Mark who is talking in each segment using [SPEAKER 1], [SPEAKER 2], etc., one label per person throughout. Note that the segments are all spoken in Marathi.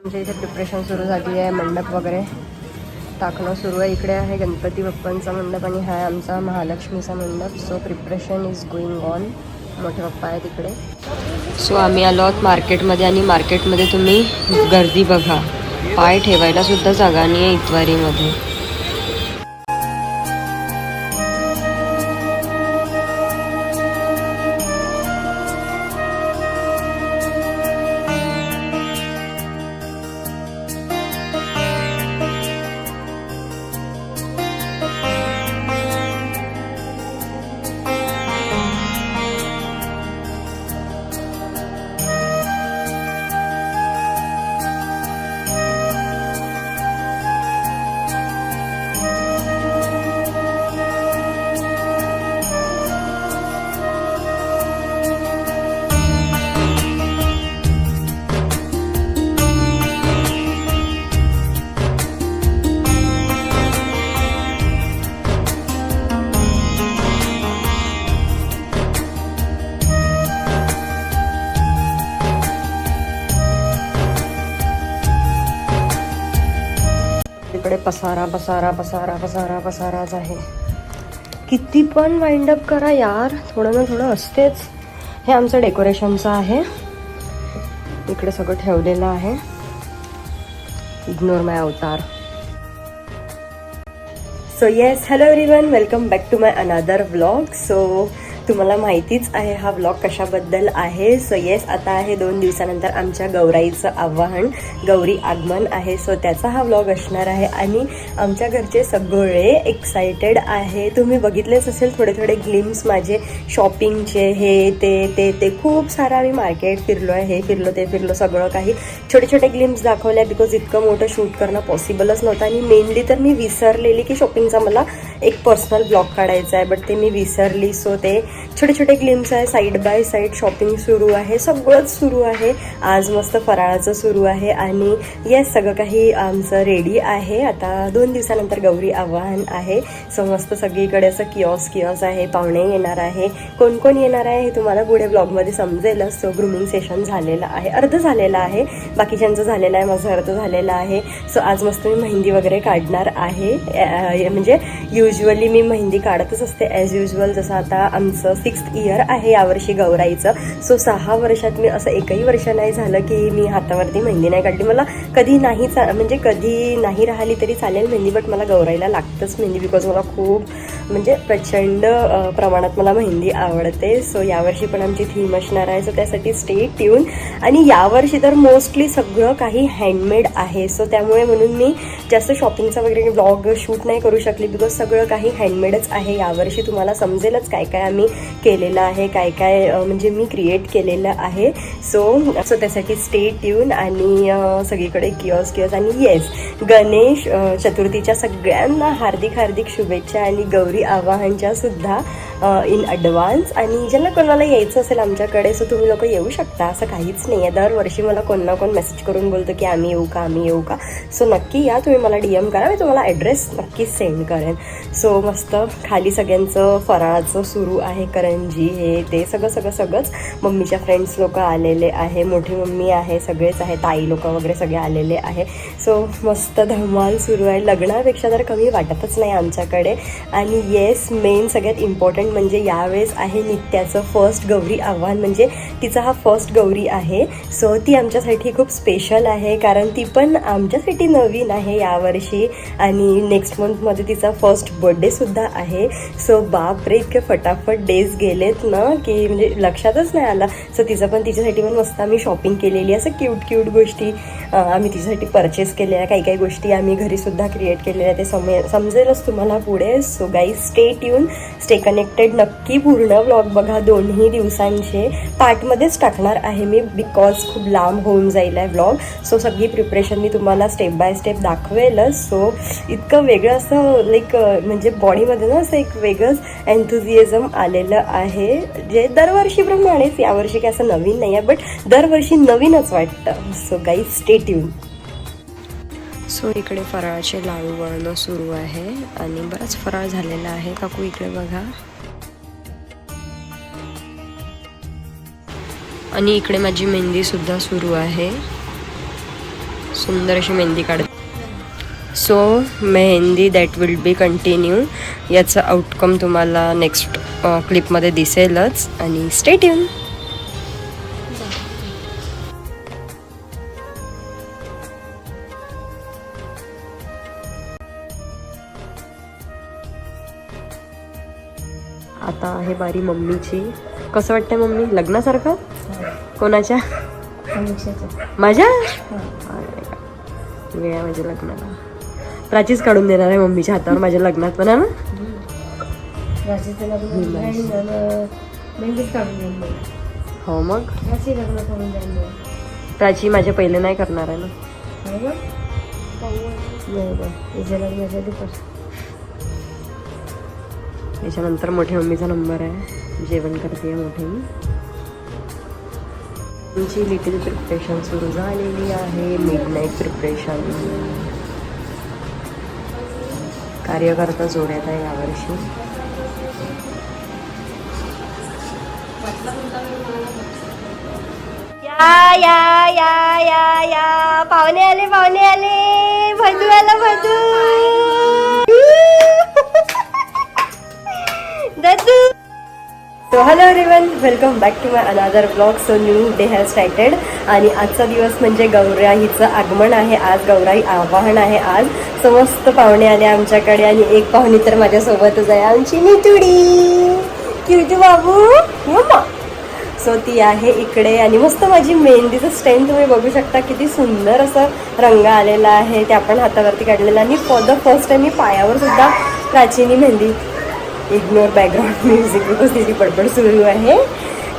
[SPEAKER 1] आमच्या इथे प्रिपरेशन सुरू झाली आहे. मंडप वगैरे टाकणं सुरू आहे. इकडे आहे गणपती बाप्पांचा मंडप आणि हा आहे आमचा महालक्ष्मीचा मंडप. So preparation is going on. मोठे पप्पा आहेत इकडे. सो आम्ही आलो आहोत मार्केटमध्ये आणि मार्केटमध्ये तुम्ही गर्दी बघा. पाय ठेवायला सुद्धा जागा नाही आहे इतवारीमध्ये. इकडे पसारा पसारा पसारा पसारा पसाराच आहे. किती पण वाइंडअप करा यार, थोडं ना थोडं असतेच. हे आमचं डेकोरेशनचं आहे. इकडे सगळं ठेवलेलं आहे. Ignore my avatar. So yes, hello everyone, welcome back to my another vlog. So तुम्हाला माहितीच आहे हा व्लॉग कशाबद्दल आहे. सो येस, आता आहे 2 दिवसानंतर आमच्या गौराईचं आवाहन, गौरी आगमन आहे. सो त्याचा हा व्लॉग असणार आहे आणि आमच्या घरचे सगळे एक्सायटेड आहे. तुम्ही बघितलेच असेल थोडे थोडे ग्लिम्स माझे शॉपिंगचे, हे ते खूप सारं आम्ही मार्केट फिरलो आहे. हे फिरलो ते फिरलो, सगळं काही छोटे छोटे ग्लिम्स दाखवल्या. बिकॉज इतकं मोठं शूट करणं पॉसिबलच नव्हतं आणि मेनली तर मी विसरलेली की शॉपिंगचा मला एक पर्सनल ब्लॉग काढायचा आहे, बट ते मी विसरली. सो ते छोटे छोटे ग्लिम्स आहे. साईड बाय साईड शॉपिंग सुरू आहे, सगळंच सुरू आहे. आज मस्त फराळाचं सुरू आहे आणि येस, सगळं काही आमचं रेडी आहे. आता 2 दिवसानंतर गौरी आवाहन आहे. सो मस्त सगळीकडे असं किऑस आहे. पाहुणे येणार आहे. कोण कोण येणार आहे हे तुम्हाला पुढे ब्लॉगमध्ये समजेलच. सो ग्रूमिंग सेशन झालेलं आहे, अर्ध झालेलं आहे. बाकीच्यांचं झालेलं आहे, माझं अर्ध झालेलं आहे. सो आज मस्त मी मेहंदी वगैरे काढणार आहे. म्हणजे युजली मी मेहंदी काढतच असते ॲज युजल. जसं आता आमचं 6th इयर आहे यावर्षी गौराईचं. सो 6 वर्षात मी असं एकही वर्ष नाही झालं की मी हातावरती मेहंदी नाही काढली. मला कधी नाही म्हणजे कधी नाही राहिली तरी चालेल मेहंदी, बट मला गौराईला लागतंच मेहंदी. बिकॉज मला खूप म्हणजे प्रचंड प्रमाणात मला मेहंदी आवडते. सो यावर्षी पण आमची थीम असणार आहे. सो त्यासाठी स्टे ट्यून. आणि यावर्षी तर मोस्टली सगळं काही हँडमेड आहे. सो त्यामुळे म्हणून मी जास्त शॉपिंगचा वगैरे व्लॉग शूट नाही करू शकली, बिकॉज सगळं काही हँडमेडच आहे यावर्षी. तुम्हाला समजेलच काय काय आम्ही केलेलं आहे, काय काय म्हणजे मी क्रिएट केलेलं आहे. सो त्यासाठी स्टे ट्यून. आणि सगळीकडे किऑस आणि येस, गणेश चतुर्थीच्या सगळ्यांना हार्दिक हार्दिक शुभेच्छा आणि गौरी आवाहनच्या सुद्धा इन ॲडव्हान्स. आणि ज्यांना कोणाला यायचं असेल आमच्याकडे सो तुम्ही लोक येऊ शकता, असं काहीच नाही आहे. दरवर्षी मला कोण ना कोण मेसेज करून बोलतो की आम्ही येऊ का. सो नक्की या, तुम्ही मला DM करा, मी तुम्हाला ॲड्रेस नक्कीच सेंड करेन. सो मस्त खाली सगळ्यांचं फराळाचं सुरू आहे. करंजी हे ते सगळंच. मम्मीच्या फ्रेंड्स लोक आलेले आहे, मोठी मम्मी आहे, सगळेच आहे, ताई लोक वगैरे सगळे आलेले आहे. सो मस्त धमाल सुरू आहे. लग्नापेक्षा तर कमी वाटतच नाही आमच्याकडे. आणि येस, मेन सगळ्यात इम्पॉर्टंट म्हणजे यावेळेस आहे नित्याचं फर्स्ट गौरी आव्हान. म्हणजे तिचा हा फर्स्ट गौरी आहे. सो ती आमच्यासाठी खूप स्पेशल आहे, कारण ती पण आमच्यासाठी नवीन आहे यावर्षी. आणि नेक्स्ट मंथमध्ये तिचा फर्स्ट बर्थडेसुद्धा आहे. सो बापरे, इतके फटाफट डेज गेलेत ना की म्हणजे लक्षातच नाही आला. सो तिच्यासाठी पण मस्त आम्ही शॉपिंग केलेली, असं क्यूट गोष्टी आम्ही तिच्यासाठी परचेस केलेल्या. काही गोष्टी आम्ही घरीसुद्धा क्रिएट केलेल्या, ते समजेलच तुम्हाला पुढे. So guys, stay tune, stay connected. नक्की पूर्ण व्लॉग बघा. 2ही दिवसांचे पार्टमध्येच टाकणार आहे मी, बिकॉज खूप लांब होऊन जाईल आहे व्लॉग. सो सगळी प्रिपरेशन मी तुम्हाला स्टेप बाय स्टेप दाखवेलच. सो इतकं वेगळं असं लाईक म्हणजे बॉडीमध्ये ना असं एक वेगळंच एन्थुझिएझम आलेलं आहे, जे दरवर्षीप्रमाणेच. यावर्षी काय असं नवीन नाही आहे, बट दरवर्षी नवीनच वाटतं. So guys, stay tune. So इकडे फराळाचे लाडू वळणं सुरू आहे आणि बराच फराळ झालेला आहे. काकू इकडे बघा. आणि इकडे माझी मेहंदी सुद्धा सुरू आहे. सुंदर अशी मेहंदी काढते. So mehndi that will be continue. याचं आउटकम तुम्हाला नेक्स्ट क्लिपमध्ये दिसेलच आणि स्टे ट्यून. आता आहे बारी मम्मीची. कसं वाटतंय मम्मी, लग्नासारखं? कोणाच्या? माझ्या वेळा माझ्या लग्नाला प्राचीच काढून देणार आहे मम्मीच्या हातावर माझ्या लग्नात पण, ना? हो मग प्राची माझ्या पहिले नाही करणार आहे ना. त्याच्यानंतर मोठ्या मम्मीचा नंबर आहे, जेवण करते मोठी. तुमची लिटिल प्रिपरेशन सुरू झालेली आहे. Midnight preparation. कार्यकर्ता जोड्यात आहे यावर्षी. या या या या या पाहुणे आले, पाहुणे आले. भदू आला, Bhadu. Dadu. So hello everyone, welcome back to my another blog. So new day has started आणि आजचा दिवस म्हणजे गौराईचं आगमन आहे. आज गौराई आवाहन आहे आज. समस्त पाहुणे आले आमच्याकडे आणि एक पाहुणी तर माझ्यासोबतच आहे, आमची नितुडी. क्यूटी बाबू मम्मा. सो ती आहे इकडे आणि मस्त माझी मेहंदीचं स्टेन तुम्ही बघू शकता. किती सुंदर असं रंग आलेला आहे, ते आपण हातावरती काढलेला. आणि फॉर द फर्स्ट टाइम मी पायावर सुद्धा प्राचीनी mehndi. Ignore background music because तिची बडबड सुरू आहे.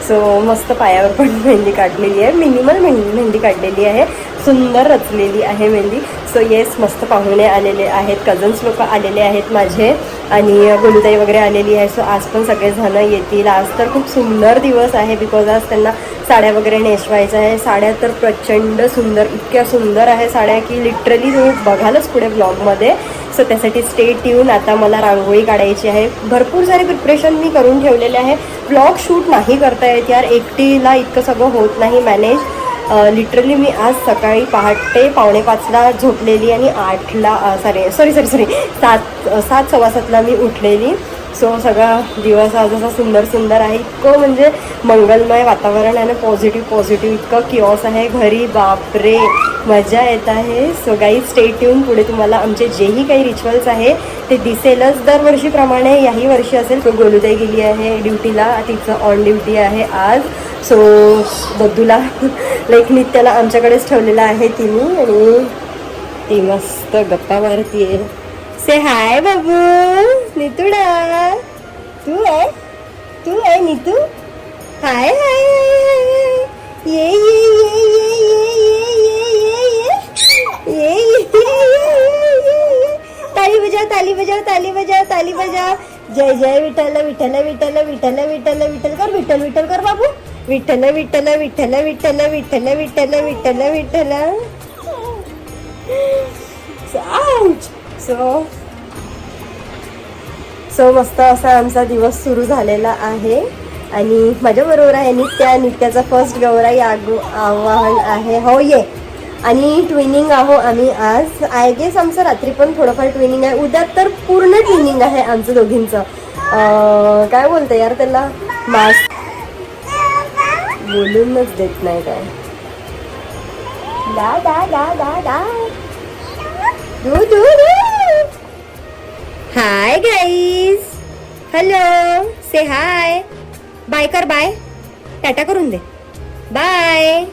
[SPEAKER 1] सो मस्त पायावर पण मेहंदी काढलेली आहे. मिनिमल मेहंदी काढलेली आहे, सुंदर रचलेली आहे मेहंदी. सो येस, मस्त पाहुणे आलेले आहेत, कझन्स लोक आलेले आहेत माझे आणि गोलूताई वगैरे आलेली आहे. सो आज पण सगळेजण येतील. आज तर खूप सुंदर दिवस आहे बिकॉज आज त्यांना साड्या वगैरे नेसवायचं आहे. साड्या तर प्रचंड सुंदर, इतक्या सुंदर आहे साड्या की लिटरली तुम्ही बघालच पुढे ब्लॉगमध्ये. सो त्यासाठी स्टे ट्यून. आता मला रांगोळी काढायची आहे. भरपूर सारे प्रिपरेशन मी करून ठेवलेले आहे. ब्लॉग शूट नाही करता येत यार, एकटीला इतकं सगळं होत नाही मॅनेज. लिटरली मी आज सकाळी पहाटे 4:45ला झोपलेली आणि 8ला सॉरी 7:15 मी उठलेली. सो सगळा दिवस आज असा सुंदर सुंदर आहे. इतकं म्हणजे मंगलमय वातावरण आहे ना, पॉझिटिव्ह इतकं किऑस आहे घरी. बापरे, मजा येत आहे. So guys stay tune. पुढे तुम्हाला आमचे जेही काही रिच्युअल्स आहे ते दिसेलच. दरवर्षीप्रमाणे याही वर्षी असेल. तो गोलूताई गेली आहे ड्युटीला, तिचं ऑन ड्युटी आहे आज. सो बद्दूला लाईक नित्याला आमच्याकडेच ठेवलेला आहे तिने आणि ती मस्त गप्पा मारतीये. से हाय बाबू. नितुडा तू आहे नितू. हाय हाय हाय. ये ये ये ये ये ये. ताली बजाव, ताली बजाव, ताली बजाव, ताली बजाव. जय जय विठ्ठल विठ्ठल विठ्ठल विठ्ठल विठ्ठल विठ्ठल कर. विठ्ठल विठ्ठल कर बाबू. विठ्ठल विठ्ठल विठ्ठल विठ्ठल विठ्ठल विठ्ठल विठ्ठल विठ्ठल. सो मस्त असा आमचा दिवस सुरू झालेला आहे आणि माझ्याबरोबर आहे नित्याचा फर्स्ट गौराई आवाहन आहे. हो ये. आणि ट्विनिंग आहो आम्ही आज. आय गेस आमचं रात्री पण थोडंफार ट्विनिंग आहे. उद्या तर पूर्ण ट्विनिंग आहे आमचं दोघींचं. काय बोलतं यार त्याला, मास्क बोलूनच देत नाही काय. दा दा दा दा दा दू दू दू. हाय गाईज, हॅलो, से हाय. बाय कर, बाय टाटा करून दे. बाय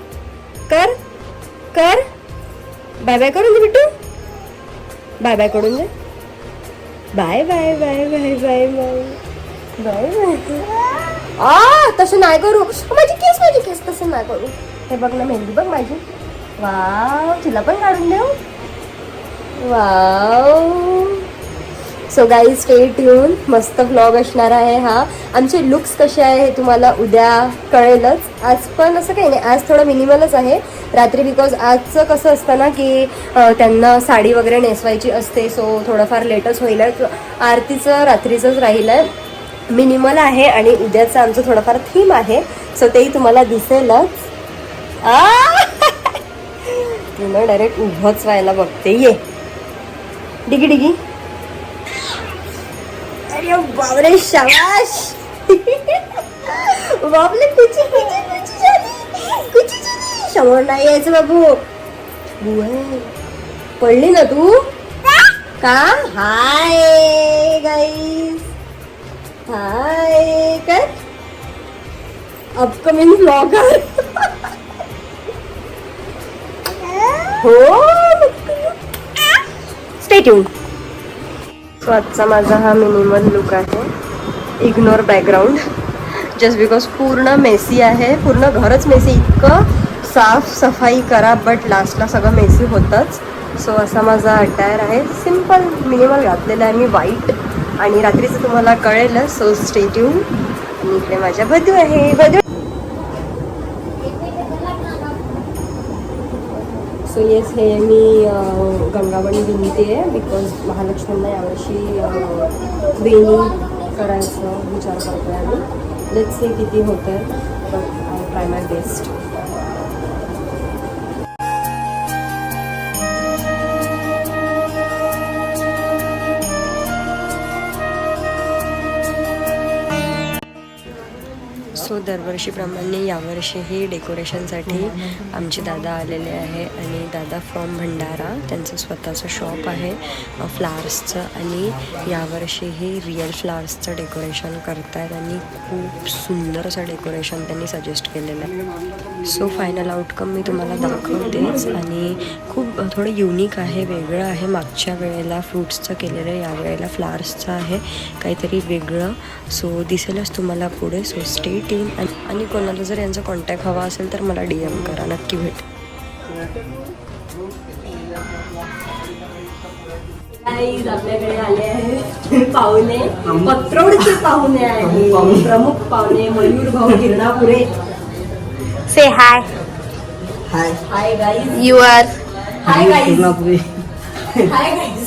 [SPEAKER 1] कर कर. बाय बाय करून दे बिट्टू. बाय बाय करून दे. Bye bye bye bye bye bye bye bye. तसं नाही करू. माझी केस तसं नाही करू. हे बघ ना मेहंदी बघ माझी. वाव, तुला पण काढून देऊ. Wow. So guys stay tune. मस्त व्लॉग असणार आहे हा. आमचे लुक्स कसे आहे हे तुम्हाला उद्या कळेलच. आज पण असं काही नाही, आज थोडं मिनिमलच आहे रात्री बिकॉज आजचं कसं असतं ना की त्यांना साडी वगैरे नेसवायची असते. सो थोडंफार लेटच होईल. आरतीचं रात्रीचंच राहिलं आहे. मिनिमल आहे आणि उद्याचं आमचं थोडंफार थीम आहे. सो तेही तुम्हाला दिसेलच. तू ना डायरेक्ट उभंच व्हायला बघते. ये डिगी डिगी. अरे बापरे शाबाश. बापले कुची कुची कुची झाली. कुची झाली. समोर नाही यायचं बाबू. बुआ पडली ना तू का. हाय गाईस. हाय काय अपकमिंग व्लॉगर. हो स्टे ट्यून. सो आजचा माझा हा मिनिमल लुक आहे. इग्नोर बॅकग्राऊंड जस्ट बिकॉज पूर्ण मेसी आहे. पूर्ण घरच मेसी. इतकं साफ सफाई करा बट लास्टला सगळं मेसी होतंच. सो असा माझा अटायर आहे. सिम्पल मिनिमल घातलेला आहे मी व्हाईट. आणि रात्रीचं तुम्हाला कळेलच. So stay tune. आणि इकडे माझ्या बधू आहे. बधू. सो येस हे मी गंगावणी विनते आहे बिकॉज महालक्ष्मींना यावर्षी वेणी करायचं विचार करतो आहे आम्ही. लेट्स से किती होतं आहे but I try my best. So दरवर्षीप्रमाणे यावर्षीही डेकोरेशनसाठी आमचे दादा आलेले आहे. आणि दादा फ्रॉम भंडारा. त्यांचं स्वतःचं शॉप आहे फ्लावर्सचं. आणि यावर्षीही रिअल फ्लावर्सचं डेकोरेशन करत आहेत. आणि खूप सुंदर असं डेकोरेशन त्यांनी सजेस्ट केलेलं आहे. सो फायनल आउटकम मी तुम्हाला दाखवतेच. आणि खूप थोडं युनिक आहे. वेगळं आहे. मागच्या वेळेला फ्रूट्सचं केलेलं आहे. यावेळेला फ्लावर्सचं आहे. काहीतरी वेगळं. सो दिसेलच तुम्हाला पुढे. So stay tune. आणि कोणाला जर यांचा कॉन्टॅक्ट हवा असेल तर मला DM करा. नक्की भेट. आपल्याकडे आले आहे पाहुणे. पत्रोडचे पाहुणे आहे. प्रमुख पाहुणे Mayur Bhau Giranapure.
[SPEAKER 2] Say hi.
[SPEAKER 1] Hi hi guys.
[SPEAKER 2] You are.
[SPEAKER 1] Hi guys. Hi guys.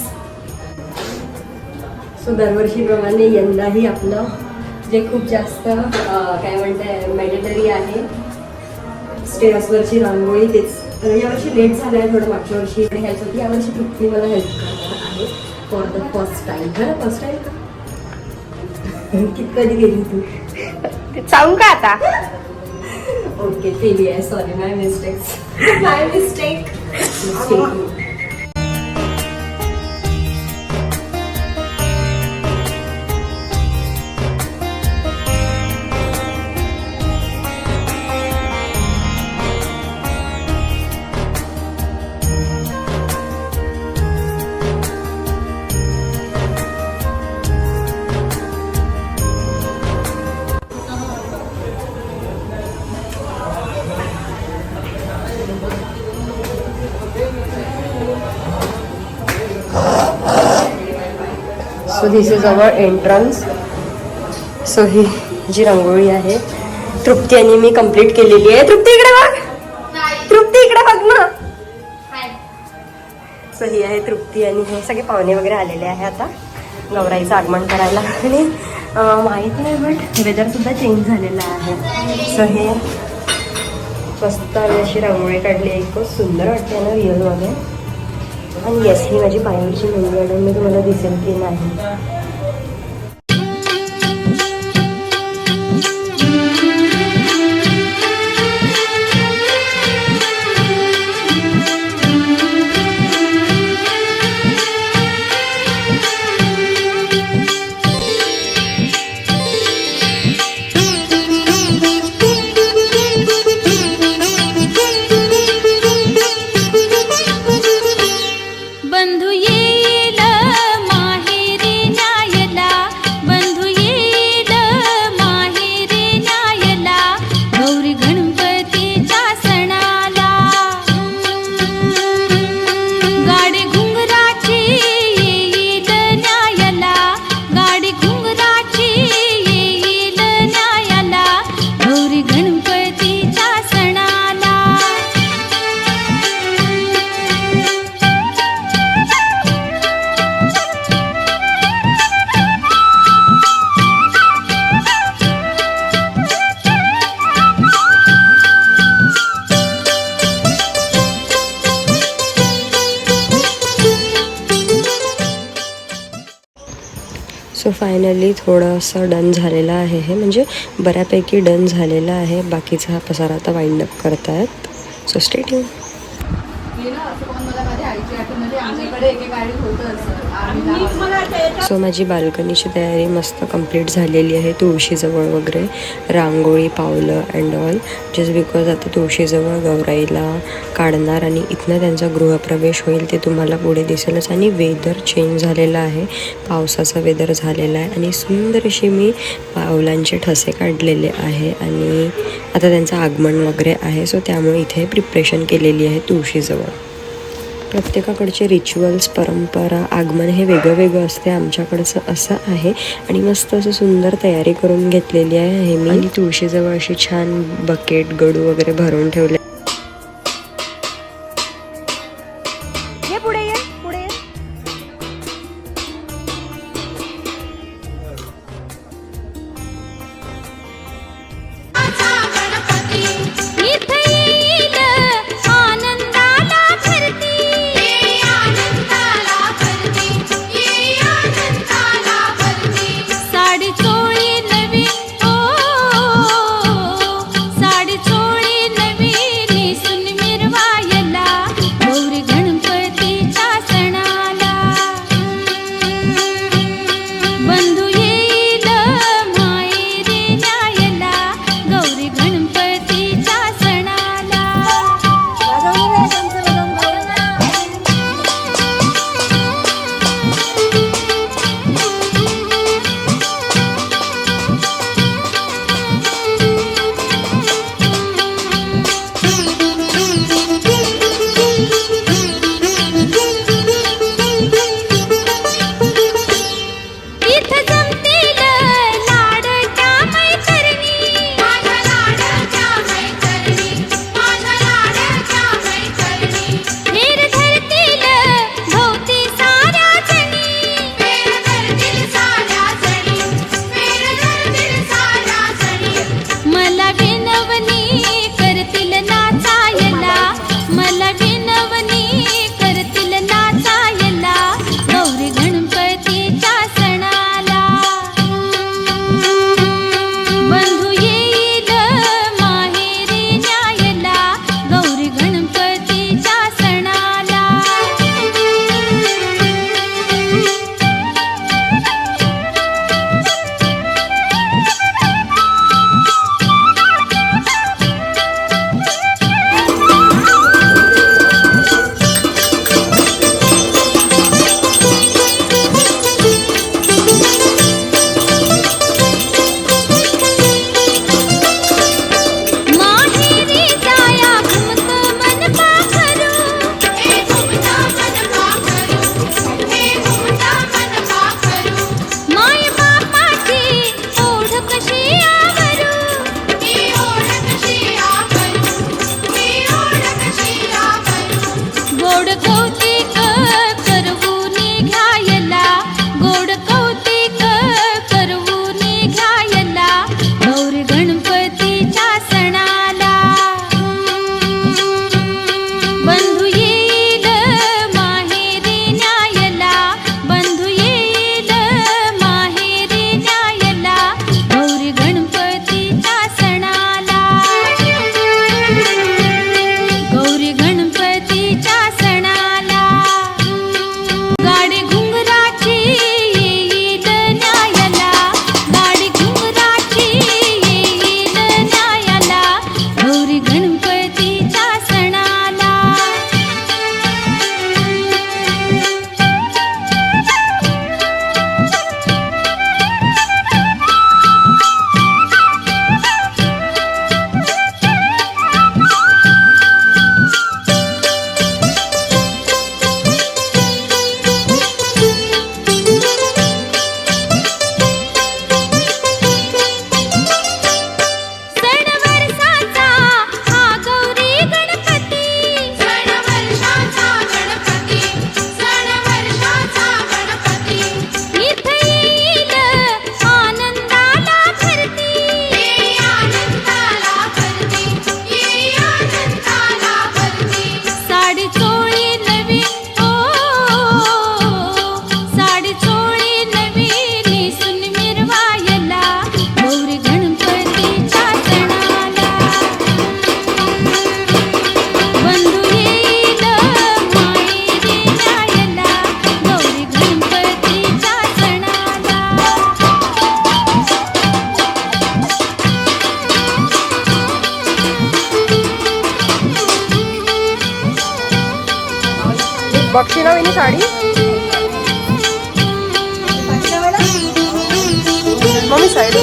[SPEAKER 1] So दरवर्षीप्रमाणे यंदाही आपलं जे खूप जास्त काय म्हणताय मॅन्डेटरी आहे स्टेअर्सवरची रांगोळी. तेच यावर्षी लेट झालं आहे थोडं. मागच्या वर्षी हेल्प होती. यावर्षी तृप्ती मला हेल्प करणार आहे फॉर द फर्स्ट टाइम. खरं फर्स्ट टाइम का कधी गेली तू
[SPEAKER 2] सांगू का आता.
[SPEAKER 1] ओके केली आहे. Sorry my mistakes. My mistake. So this is our entrance. So ही जी रांगोळी आहे तृप्ती आणि मी कंप्लीट केलेली आहे. तृप्ती इकडे बघ. तृप्ती इकडे बघ ना. सो ही आहे तृप्ती. आणि हे सगळे पाहुणे वगैरे आलेले आहे आता गौराईचं आगमन करायला. आणि माहीत नाही बट वेदरसुद्धा चेंज झालेला आहे. सो हे मस्त अशी रांगोळी काढली आहे. खूप सुंदर वाटते ना रिअलमध्ये. आणि येस ही माझी पायावरची मुलगी आहे. मी तुम्हाला दिसेल की नाही.
[SPEAKER 3] बंधू येईल माहेरी न्या
[SPEAKER 1] सो फायनली थोडंसं डन झालेलं आहे हे, म्हणजे बऱ्यापैकी डन झालेलं आहे. बाकीचा हा पसारा आता वाइंड अप करतायत. So stay tune. सो माझी बाल्कनीची तयारी मस्त कंप्लीट झालेली आहे. तुळशीजवळ वगैरे रांगोळी, पावलं अँड ऑल, जस्ट बिकॉज आता तुळशीजवळ गौराईला काढणार आणि इथनं त्यांचा गृहप्रवेश होईल ते तुम्हाला पुढे दिसेलच. आणि वेदर चेंज झालेला आहे, पावसाचा वेदर झालेला आहे आणि सुंदर अशी मी पावलांचे ठसे काढलेले आहे आणि आता त्यांचं आगमन वगैरे आहे. सो त्यामुळे इथे प्रिपरेशन केलेली आहे तुळशीजवळ. प्रत्येकाकडचे रिच्युअल्स, परंपरा, आगमन हे वेगळं वेगळं असते. आमच्याकडचं असं आहे आणि मस्त असं सुंदर तयारी करून घेतलेली आहे मी. आणि तुळशीजवळ अशी छान बकेट, गडू वगैरे भरून ठेवले.
[SPEAKER 2] पुढे ये, पुढे ये.
[SPEAKER 3] साडी चोळी नवी
[SPEAKER 1] बघशी ना विनी साडी मम्मी साईड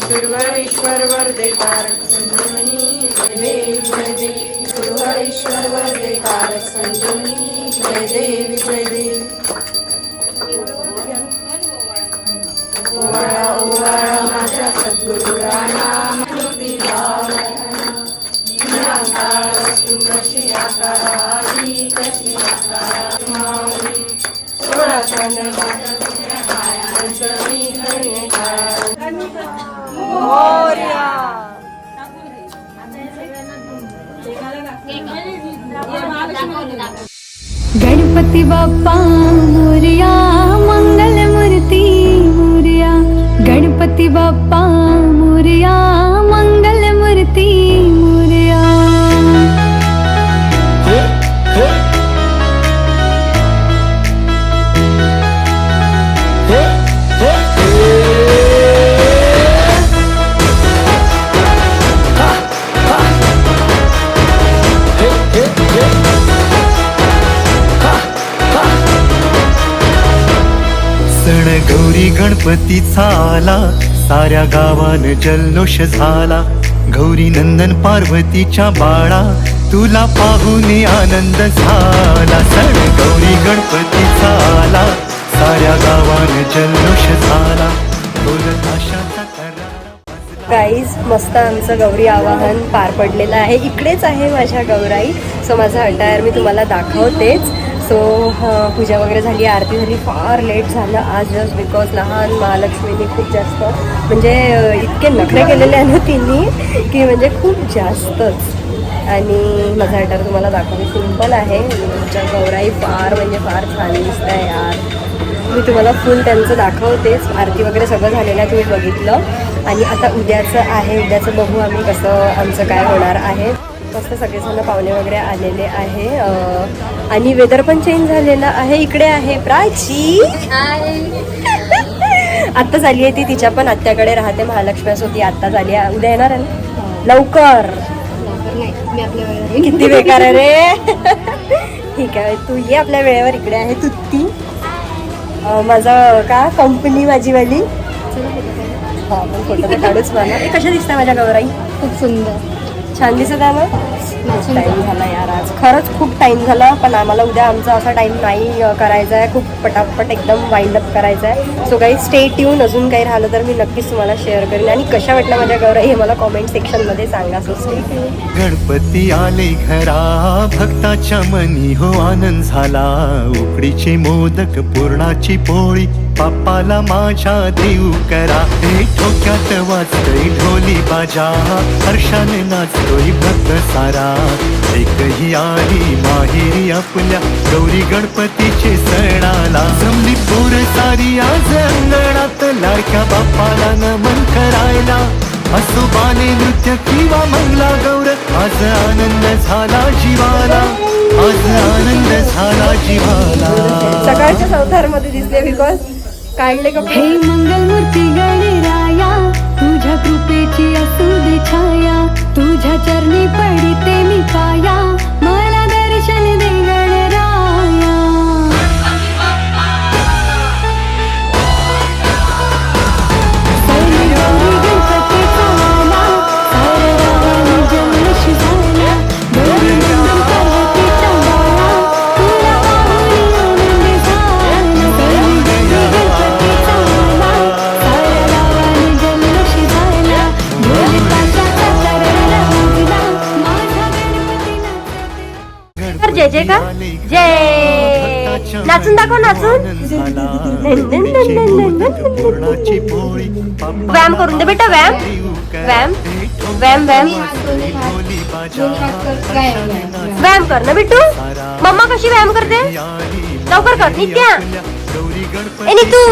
[SPEAKER 3] गुरुवारेश्वर वरदे कारक संजीवनी जय देवी गुरुवारेश्वर वरदे कारक संजीवनी जय देवी जय देवी ओवाळा ओवाळा माझ्या सद्गुरुला नाम ज्योती निराकार वस्तू कशी आकाराची कशी आकाराची 16 चंद्रमा पंचमी हरिणे
[SPEAKER 4] गणपती बाप्पा मोरया मंगल मूर्ती मोरया गणपती बाप्पा मोरया मंगल मूर्ती मोरया
[SPEAKER 5] सण गौरी गणपतीचा आला साऱ्या गावान जल्लोष झाला गौरी नंदन पार्वतीच्या बाळा तुला पाहून आनंद झाला सण गौरी गणपतीचा आला साऱ्या गावान जल्लोष झाला बोलत आशाचा करारा
[SPEAKER 1] गाईज मस्त आमचं गौरी आवाहन पार पडलेलं आहे. इकडेच आहे माझ्या गौराई. सो माझा अटायर मी तुम्हाला दाखवतेच. सो पूजा वगैरे झाली, आरती झाली. फार लेट झालं आज जस्ट बिकॉज लहान महालक्ष्मीनी खूप जास्त म्हणजे इतके नखरे केलेले आहे ना तिन्ही की म्हणजे खूप जास्तच. आणि माझा अटायर तुम्हाला दाखवते सिम्पल आहे. तुमच्या गौराई फार म्हणजे फार छान दिसत आहे यार. मी तुम्हाला फुल त्यांचं दाखवतेच. आरती वगैरे सगळं झालेलं आहे, तुम्ही बघितलं. आणि आता उद्याचं आहे, उद्याचं बघू आम्ही कसं आमचं काय होणार आहे. मस्त सगळेजण पाहुणे वगैरे आलेले आहे. आणि वेदर पण चेंज झालेलं आहे. इकडे आहे प्राची. आत्ताच आली आहे ती, तिच्या पण आत्याकडे राहते महालक्ष्मी. सो ती आत्ताच आली आहे. उद्या येणार आहे ना लवकर. किती बेकार आहे रे. ठीक आहे तू ये आपल्या वेळेवर. इकडे आहे तुत्ती माझा का कंपनी माझीवाली. हा आपण फोटो तर काढूच मला. हे कशा दिसतंय माझ्या गौराई?
[SPEAKER 2] खूप सुंदर.
[SPEAKER 1] छान दिसत आहे ना. टाईम झाला यार आज, खरंच खूप टाईम झाला. पण आम्हाला उद्या आमचा असा टाईम नाही करायचा आहे, खूप पटापट एकदम वाइंड अप करायचा आहे. सो काही स्टे ट्यून. अजून काही राहिलं तर मी नक्कीच तुम्हाला शेअर करेन. आणि कशा वाटल्या माझ्या गौराई हे मला कॉमेंट सेक्शनमध्ये सांगा. So stay tune.
[SPEAKER 5] गणपती आले घरा, भक्ताच्या मनी हो आनंद झाला. उकडीचे मोदक पुरणाची पोळी, बाप्पाला माझ्या देऊ करा. हे ठोक्यात वाजतोय ढोली बाजा, हर्षाने नाचतोय भक्त सारा. एकही आली माहेरी आपल्या, गौरी गणपतीचे सणाला. जमली पोर सारी आज अंगणात, लाडक्या बाप्पाला नमन करायला. असो बाले नृत्य किंवा मंगला गौर, आज आनंद झाला जीवाला. आज आनंद झाला जीवाला.
[SPEAKER 1] सकाळच्या चौथारमध्ये दिसले बिकॉज काढले कपडे.
[SPEAKER 4] हे मंगलमूर्ती गणराया, तुझ्या कृपेची असू दे छाया. तुझ्या चरणी पडिते मी पाया, मला दर्शन दे गणराया. सैनी गौरी गणपतीचा वाला, साऱ्या गावाला जल्लोष झाला. गौरी नंदन पार्वतीचा बाळा, तुला पाहुणी आनंद झाला. सैनी गौरी गणपतीचा वाला, साऱ्या गावाला जल्लोष झाला. ढोल ताशाचा तरळा वाजला, माझा गणपती नाचतो.
[SPEAKER 1] तर जय जय का जय. नाचून दाखव, नाचून. व्यायाम करून दे बेटा, व्यायाम व्यायाम व्यायाम व्यायाम व्यायाम कर ना बिट्टू. मम्मा कशी व्यायाम करते, लवकर कर. नित्या ए नितू,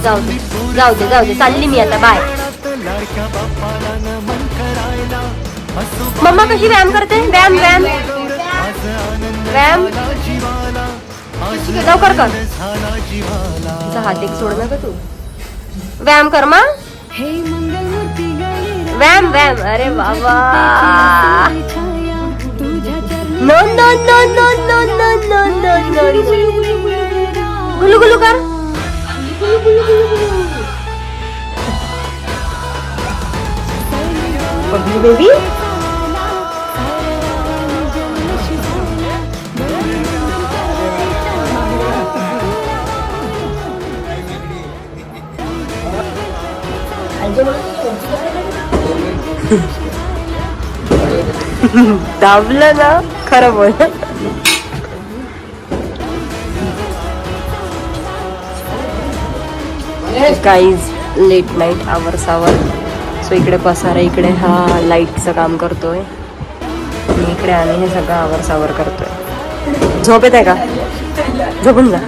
[SPEAKER 1] जाऊ दे जाऊ दे जाऊ दे, चालली मी आता, बाय. मम्मा कशी व्यायाम करते, व्यायाम व्यायाम व्यायाम, लवकर कर. तुझा हात एक सोड ना ग तू. व्यायाम कर मा,
[SPEAKER 4] हे मंगलमूर्ती गणराया,
[SPEAKER 1] व्यायाम व्यायाम. अरे बाबा,
[SPEAKER 4] छाया. तुझ्या चरणी
[SPEAKER 1] no no no no no no no no no. गुलू गुलू कर. बबलू बेबी. दाबलं ना, खरं बोल. Guys late night hours hour. So इकडे पसारा, इकडे हा लाईटचं काम करतोय आणि इकडे आम्ही हे सगळं आवर्स आवर करतोय. झोप येत आहे का, झोपून जा.